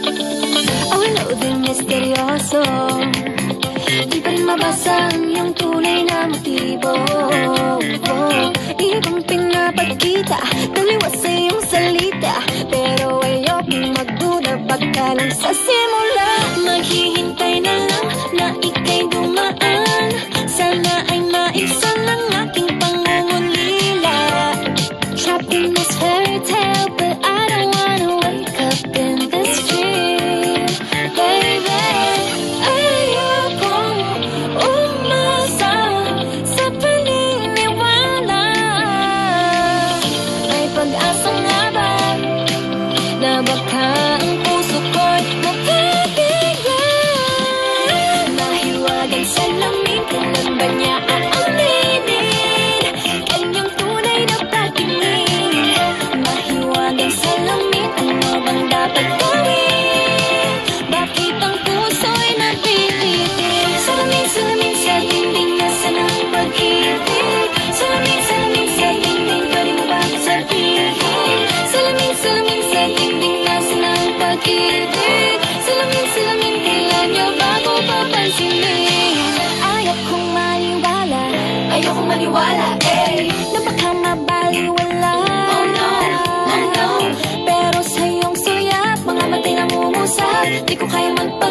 Ang loading misteryoso, di pa rin mabasa ang iyong tunay na motibo. Ibang pinapagkita, taliwas sa iyong salita, pero ayokong magduda pagka lang sa simula. Maghihintay na lang na ika'y dumaan, sana ay maisan ang aking pangungulila. Trapped in this fairy tale, but I don't wanna wake up in this dream, baby. Ayokong umasa sa paniniwala. May pag-asa nga ba na baka ang puso ko'y mapabigyan? Mahiwagang salamin, kailan ba niya aaminin kanyang tunay na patingin? Mahiwagang salamin, ano bang dapat gawin? Bakit ang puso'y napilitin? Salamin, salamin sa dingding, nasaan ang pag-ibig? Salamin, salamin sa dingding, pwede mo ba sabihin? Salamin, salamin sa dingding, nasaan ang pag-ibig? Salamin, salamin, kailan niyo ba ko papansinin? Ayokong maniwala, ayokong maniwala, eh, na baka mabaliwala. Oh no, oh no. Pero sa iyong sulyap, mga matay namumusak, di ko kaya magpa